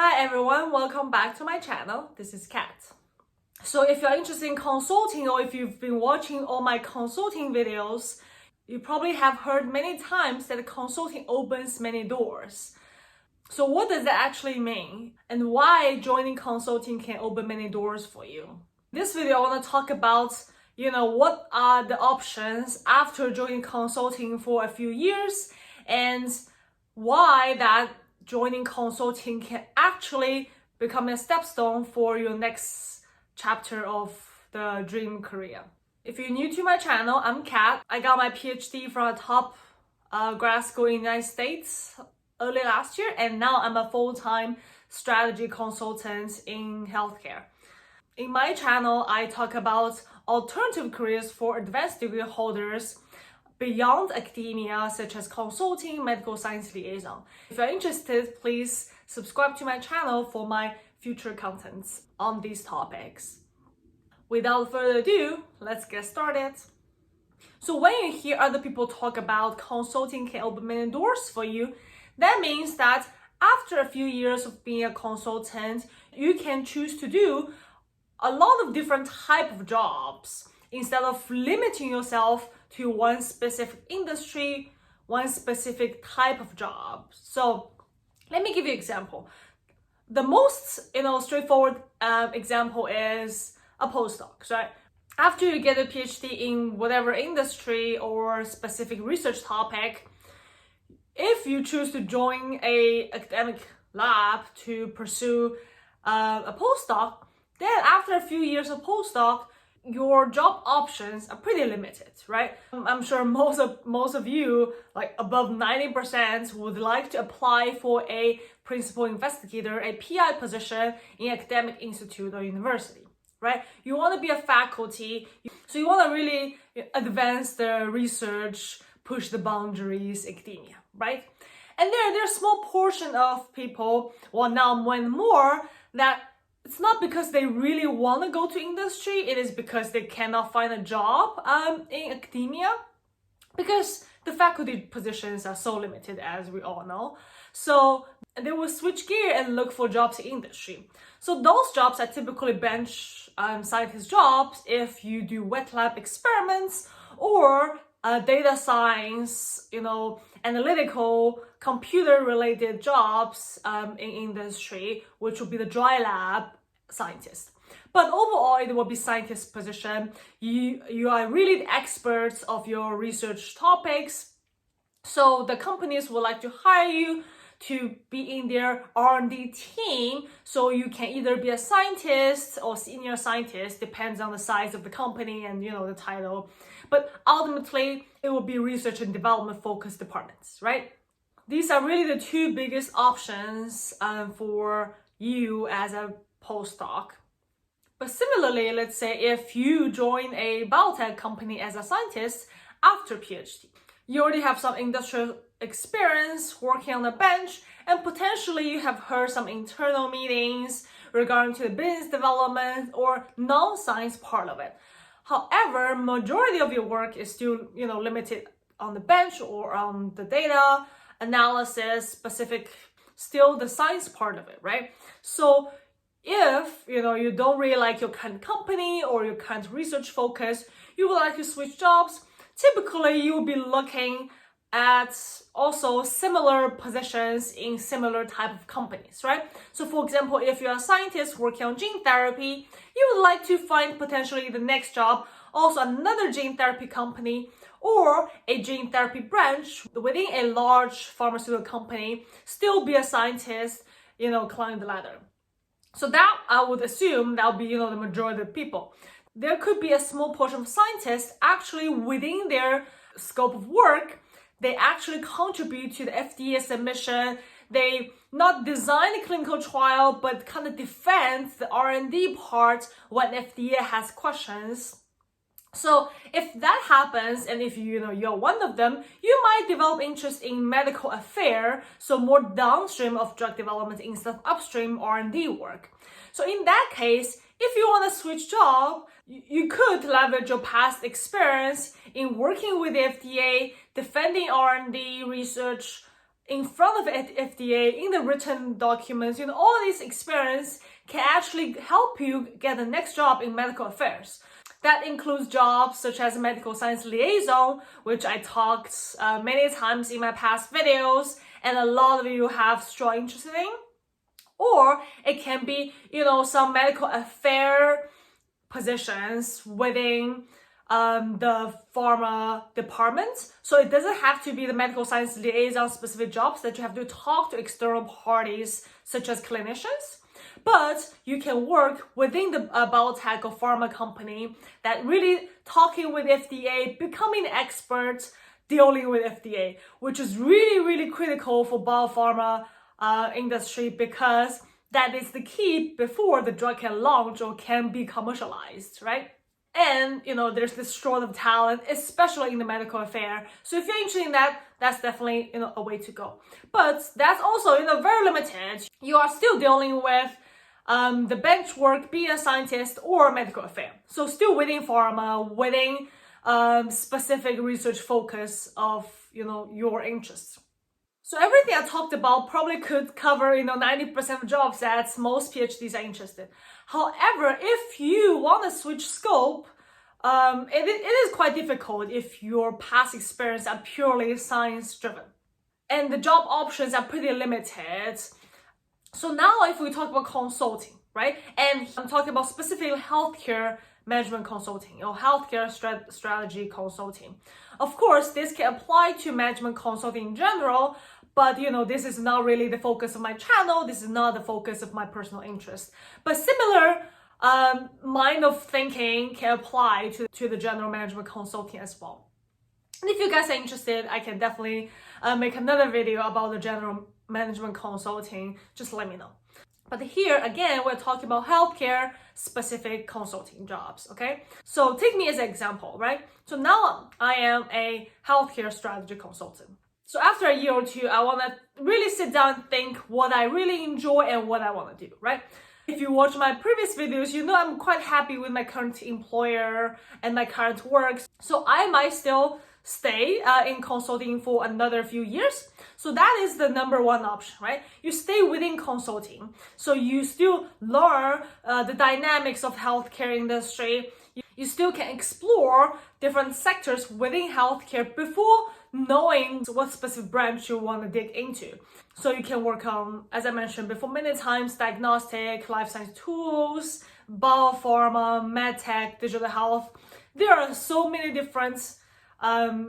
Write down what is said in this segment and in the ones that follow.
Hi everyone, welcome back to my channel. This is Kat. So if you're interested in consulting or if you've been watching all my consulting videos, you probably have heard many times that consulting opens many doors. So what does that actually mean and why joining consulting can open many doors for you? This video I want to talk about, what are the options after joining consulting for a few years and why that joining consulting can actually become a stepstone for your next chapter of the dream career. If you're new to my channel, I'm Kat. I got my PhD from a top grad school in the United States early last year, and now I'm a full-time strategy consultant in healthcare. In my channel, I talk about alternative careers for advanced degree holders beyond academia, such as consulting, medical science liaison. If you're interested, please subscribe to my channel for my future contents on these topics. Without further ado, let's get started. So when you hear other people talk about consulting can open many doors for you, that means that after a few years of being a consultant, you can choose to do a lot of different type of jobs instead of limiting yourself to one specific industry, one specific type of job. So let me give you an example. The most straightforward example is a postdoc, right? After you get a PhD in whatever industry or specific research topic, if you choose to join a academic lab to pursue a postdoc, then after a few years of postdoc, your job options are pretty limited, right? I'm sure most of you, like above 90%, would like to apply for a principal investigator, a PI position in academic institute or university, right? You want to be a faculty, so you want to really advance the research, push the boundaries, academia, right? And there's a small portion of people, well now more and more, that it's not because they really want to go to industry, it is because they cannot find a job in academia, because the faculty positions are so limited, as we all know. So they will switch gear and look for jobs in industry. So those jobs are typically bench scientist jobs if you do wet lab experiments or data science, analytical, computer-related jobs in industry, which will be the dry lab scientist. But overall, it will be scientist position. You are really the experts of your research topics. So the companies would like to hire you to be in their R&D team, so you can either be a scientist or senior scientist, depends on the size of the company and the title. But ultimately, it will be research and development focused departments, right? These are really the two biggest options for you as a postdoc. But similarly, let's say if you join a biotech company as a scientist after PhD, you already have some industrial experience working on the bench, and potentially you have heard some internal meetings regarding to the business development or non-science part of it. However, majority of your work is still, limited on the bench or on the data analysis specific, still the science part of it, right? So if, you don't really like your current company or your current research focus, you would like to switch jobs, typically you will be looking at also similar positions in similar type of companies, right? So for example, if you're a scientist working on gene therapy, you would like to find potentially the next job, also another gene therapy company or a gene therapy branch within a large pharmaceutical company, still be a scientist, climb the ladder. So that I would assume that will be, the majority of people. There could be a small portion of scientists actually within their scope of work, they actually contribute to the FDA submission. They not design a clinical trial, but kind of defend the R&D part when FDA has questions. So if that happens, and if you're one of them, you might develop interest in medical affairs, so more downstream of drug development instead of upstream R&D work. So in that case, if you want to switch job, you could leverage your past experience in working with the FDA, defending R&D research in front of FDA, in the written documents, all these experience can actually help you get the next job in medical affairs. That includes jobs such as medical science liaison, which I talked many times in my past videos, and a lot of you have strong interest in. Or it can be, some medical affair positions within the pharma department. So it doesn't have to be the medical science liaison specific jobs that you have to talk to external parties such as clinicians. But you can work within the biotech or pharma company that really talking with FDA, becoming experts, dealing with FDA, which is really, really critical for biopharma industry, because that is the key before the drug can launch or can be commercialized, right? And, there's this short of talent, especially in the medical affair. So if you're interested in that, that's definitely, a way to go. But that's also, very limited. You are still dealing with the bench work, being a scientist or medical affair. So still within pharma, within specific research focus of, your interests. So everything I talked about probably could cover, 90% of jobs that most PhDs are interested. However, if you want to switch scope, it is quite difficult if your past experience are purely science driven. And the job options are pretty limited. So now if we talk about consulting, right? And I'm talking about specifically healthcare management consulting or healthcare strategy consulting. Of course, this can apply to management consulting in general, but this is not really the focus of my channel. This is not the focus of my personal interest. But similar mind of thinking can apply to the general management consulting as well. And if you guys are interested, I can definitely make another video about the general management consulting. Just let me know. But here again, we're talking about healthcare specific consulting jobs, okay? So take me as an example, right? So now I am a healthcare strategy consultant. So after a year or two, I want to really sit down and think what I really enjoy and what I want to do, right? If you watch my previous videos, I'm quite happy with my current employer and my current work. So I might still stay in consulting for another few years. So that is the number one option, right? You stay within consulting. So you still learn the dynamics of healthcare industry. You still can explore different sectors within healthcare before knowing what specific branch you want to dig into. So you can work on, as I mentioned before many times, diagnostic, life science tools, biopharma, medtech, digital health. There are so many different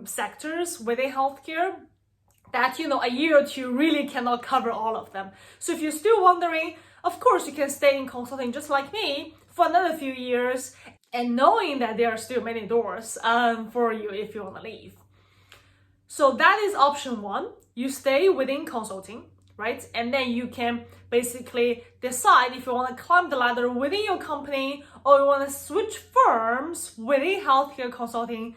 sectors within healthcare that, a year or two really cannot cover all of them. So if you're still wondering, of course, you can stay in consulting just like me for another few years, and knowing that there are still many doors for you if you want to leave. So that is option one. You stay within consulting, right? And then you can basically decide if you want to climb the ladder within your company or you want to switch firms within healthcare consulting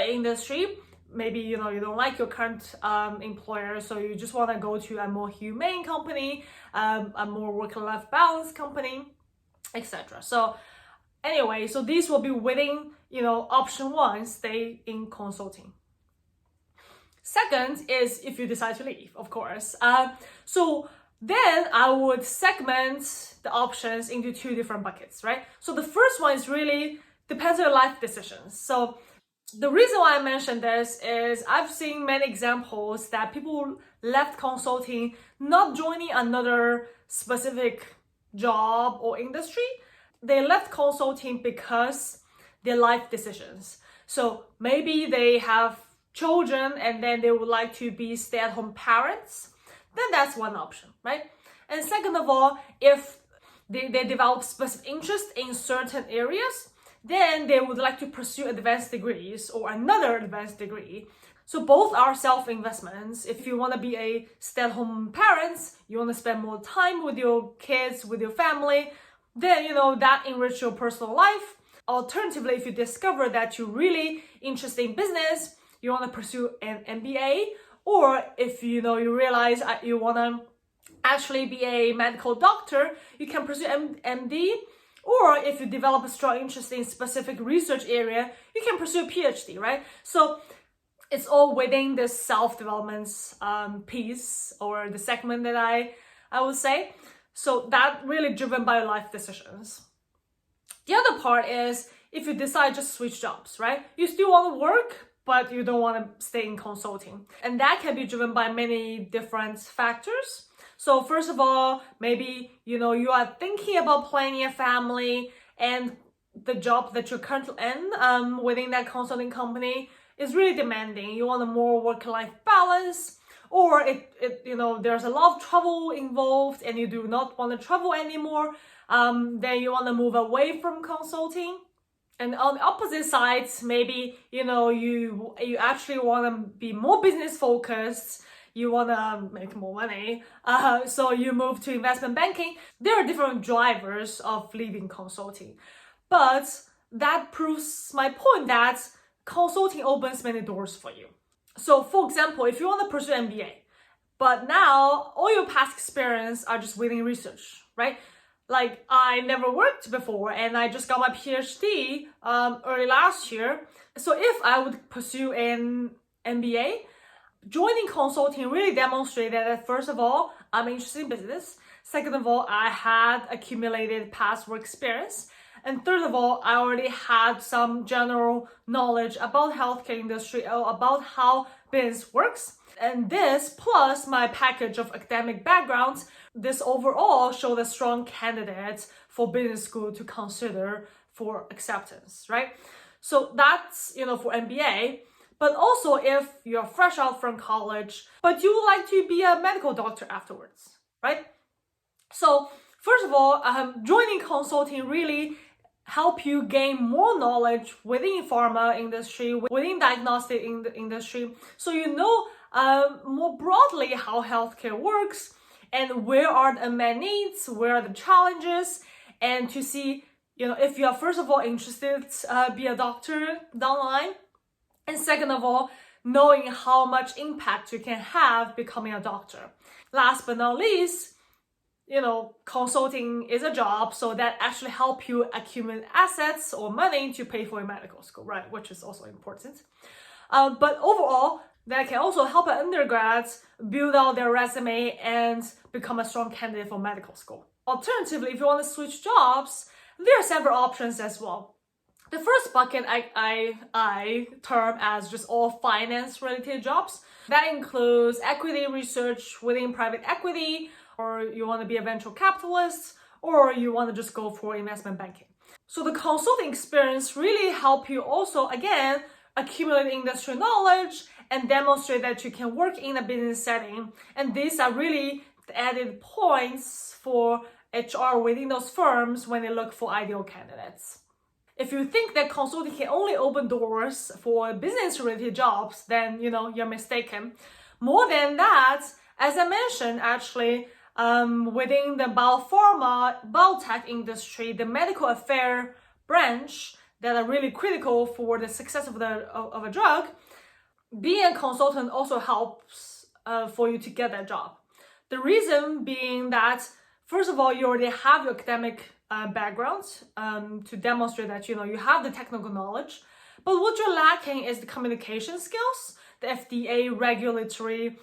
industry. Maybe, you don't like your current employer, so you just want to go to a more humane company, a more work-life balance company, etc. So anyway, so these will be within, option one, stay in consulting. Second is if you decide to leave, of course. So then I would segment the options into two different buckets, right? So the first one is really depends on your life decisions. So the reason why I mentioned this is I've seen many examples that people left consulting, not joining another specific job or industry. They left consulting because their life decisions. So maybe they have children and then they would like to be stay-at-home parents. Then that's one option, right? And second of all, if they develop specific interest in certain areas, then they would like to pursue advanced degrees or another advanced degree. So both are self-investments. If you want to be a stay-at-home parents, you want to spend more time with your kids, with your family, then that enrich your personal life. Alternatively, if you discover that you're really interested in business, you want to pursue an MBA, or if you realize you want to actually be a medical doctor, you can pursue MD. Or if you develop a strong interest in specific research area, you can pursue a PhD, right? So It's all within the self-development piece or the segment that I would say. So that really driven by life decisions. The other part is if you decide just switch jobs, right? You still want to work, but you don't want to stay in consulting. And that can be driven by many different factors. So first of all, maybe, you are thinking about planning a family, and the job that you're currently in within that consulting company is really demanding. You want a more work-life balance, or there's a lot of travel involved and you do not want to travel anymore. Then you want to move away from consulting. And on the opposite side, maybe you actually want to be more business focused. You want to make more money, so you move to investment banking. There are different drivers of leaving consulting, but that proves my point that consulting opens many doors for you. So for example, if you want to pursue MBA, but now all your past experience are just within research, right? Like I never worked before and I just got my PhD early last year. So if I would pursue an MBA, joining consulting really demonstrated that first of all, I'm interested in business. Second of all, I had accumulated past work experience. And third of all, I already had some general knowledge about healthcare industry, about how business works. And this plus my package of academic backgrounds, this overall showed a strong candidate for business school to consider for acceptance, right? So that's, for MBA. But also if you're fresh out from college, but you would like to be a medical doctor afterwards, right? So first of all, joining consulting really help you gain more knowledge within pharma industry, within diagnostic industry, so more broadly how healthcare works and where are the unmet needs, where are the challenges, and to see if you are first of all interested be a doctor down the line, and second of all knowing how much impact you can have becoming a doctor. Last but not least, consulting is a job, so that actually help you accumulate assets or money to pay for your medical school, right? Which is also important. But overall, that can also help undergrads build out their resume and become a strong candidate for medical school. Alternatively, if you want to switch jobs, there are several options as well. The first bucket I term as just all finance related jobs. That includes equity research within private equity, or you want to be a venture capitalist, or you want to just go for investment banking. So the consulting experience really help you also, again, accumulate industry knowledge and demonstrate that you can work in a business setting. And these are really the added points for HR within those firms when they look for ideal candidates. If you think that consulting can only open doors for business-related jobs, then you're mistaken. More than that, as I mentioned, actually, within the biotech industry, the medical affairs branch that are really critical for the success of a drug, being a consultant also helps for you to get that job. The reason being that, first of all, you already have your academic background to demonstrate that you have the technical knowledge, but what you're lacking is the communication skills, the FDA regulatory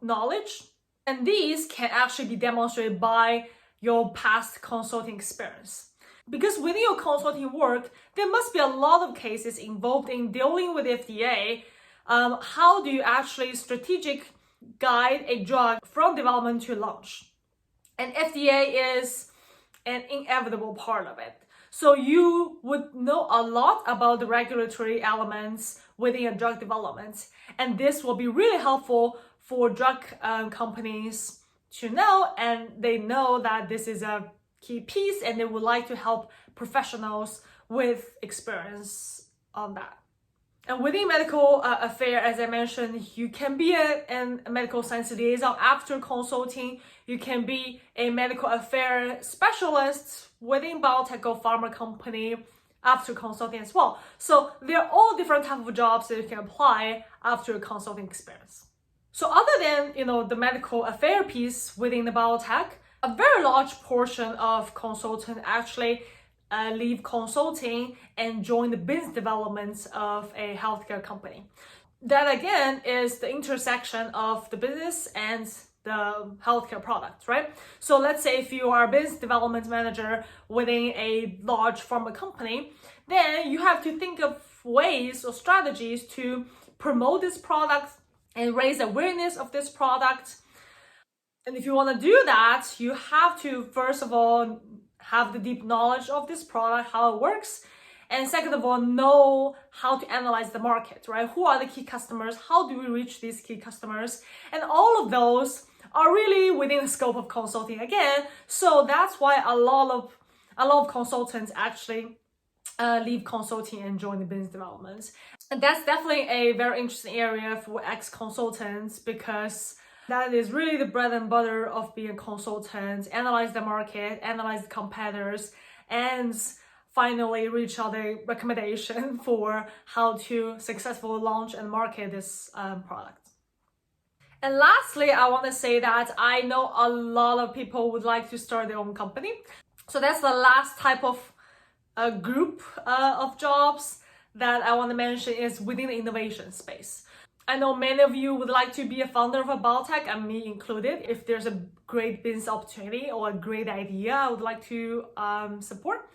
knowledge, and these can actually be demonstrated by your past consulting experience. Because within your consulting work, there must be a lot of cases involved in dealing with FDA. How do you actually strategic guide a drug from development to launch? And FDA is an inevitable part of it. So you would know a lot about the regulatory elements within a drug development. And this will be really helpful for drug companies to know, and they know that this is a key piece and they would like to help professionals with experience on that. And within medical affairs, as I mentioned, you can be a medical science liaison after consulting. You can be a medical affairs specialist within biotech or pharma company after consulting as well. So they're all different types of jobs that you can apply after a consulting experience. So other than the medical affairs piece within the biotech, a very large portion of consultants actually leave consulting and join the business development of a healthcare company. that again is the intersection of the business and the healthcare product, right? So let's say if you are a business development manager within a large pharma company, then you have to think of ways or strategies to promote this product and raise awareness of this product. And if you want to do that, you have to, first of all, have the deep knowledge of this product, how it works. And second of all, know how to analyze the market, right? Who are the key customers? How do we reach these key customers? And all of those are really within the scope of consulting again. So that's why a lot of consultants actually leave consulting and join the business development. And that's definitely a very interesting area for ex-consultants, because that is really the bread and butter of being a consultant. Analyze the market, analyze the competitors, and finally reach out a recommendation for how to successfully launch and market this product. And lastly, I want to say that I know a lot of people would like to start their own company. So that's the last type of group of jobs that I want to mention, is within the innovation space. I know many of you would like to be a founder of a biotech, and me included. If there's a great business opportunity or a great idea, I would like to support.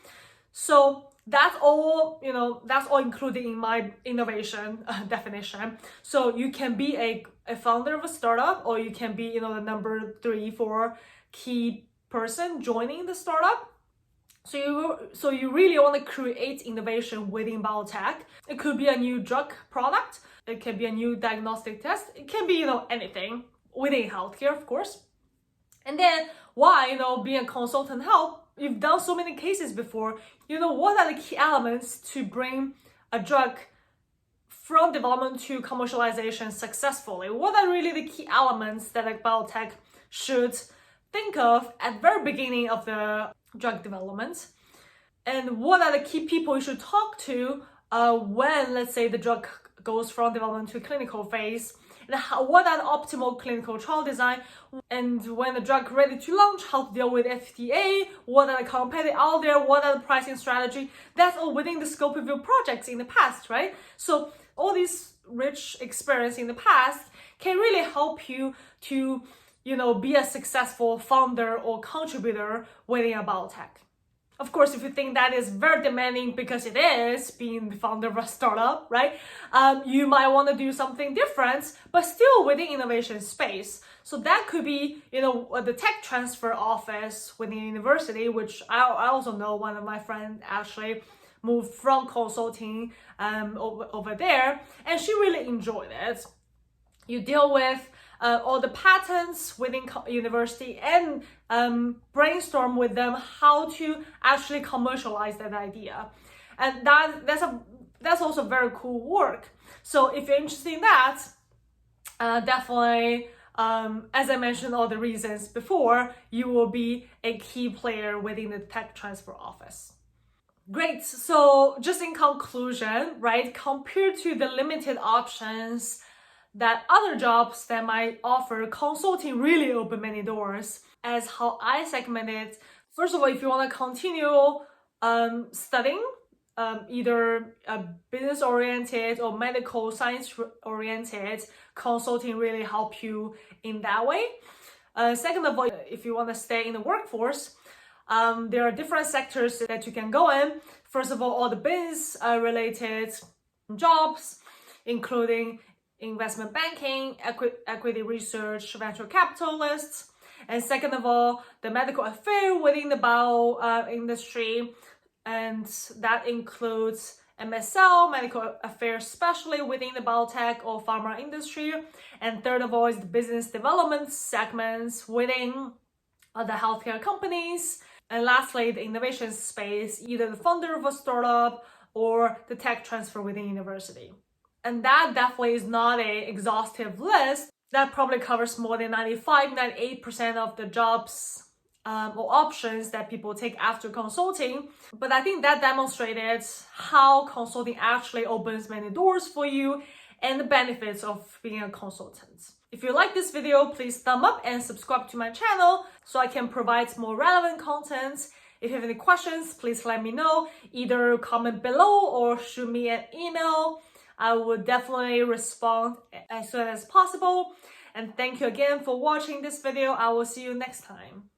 So that's all, that's all included in my innovation definition. So you can be a founder of a startup, or you can be, the number 3, 4 key person joining the startup. So you really want to create innovation within biotech. It could be a new drug product. It can be a new diagnostic test. It can be, anything within healthcare, of course. And then why, being a consultant help? You've done so many cases before. What are the key elements to bring a drug from development to commercialization successfully? What are really the key elements that a biotech should think of at the very beginning of the drug development? And what are the key people you should talk to when, let's say, the drug goes from development to clinical phase? And what are the optimal clinical trial design? And when the drug ready to launch, how to deal with FDA? What are the competitors out there? What are the pricing strategy? That's all within the scope of your projects in the past, right? So all this rich experience in the past can really help you to, be a successful founder or contributor within a biotech. Of course, if you think that is very demanding, because it is, being the founder of a startup, right? You might want to do something different, but still within innovation space. So that could be, the tech transfer office within university, which I also know one of my friends actually moved from consulting over there, and she really enjoyed it. You deal with all the patents within university and brainstorm with them how to actually commercialize that idea. And that's also very cool work. So if you're interested in that, definitely, as I mentioned all the reasons before, you will be a key player within the tech transfer office. Great. So just in conclusion, right, compared to the limited options that other jobs that might offer, consulting really open many doors. As how I segment it, first of all, if you want to continue studying, either business oriented or medical science oriented, consulting really help you in that way. Second of all, if you want to stay in the workforce, there are different sectors that you can go in. First of all the business related jobs, including investment banking, equity research, venture capitalists. And second of all, the medical affair within the bio industry. And that includes MSL, medical affairs, especially within the biotech or pharma industry. And third of all is the business development segments within the healthcare companies. And lastly, the innovation space, either the founder of a startup or the tech transfer within university. And that definitely is not an exhaustive list. That probably covers more than 98% of the jobs or options that people take after consulting. But I think that demonstrated how consulting actually opens many doors for you and the benefits of being a consultant. If you like this video, please thumb up and subscribe to my channel so I can provide more relevant content. If you have any questions, please let me know. Either comment below or shoot me an email. I will definitely respond as soon as possible. And thank you again for watching this video. I will see you next time.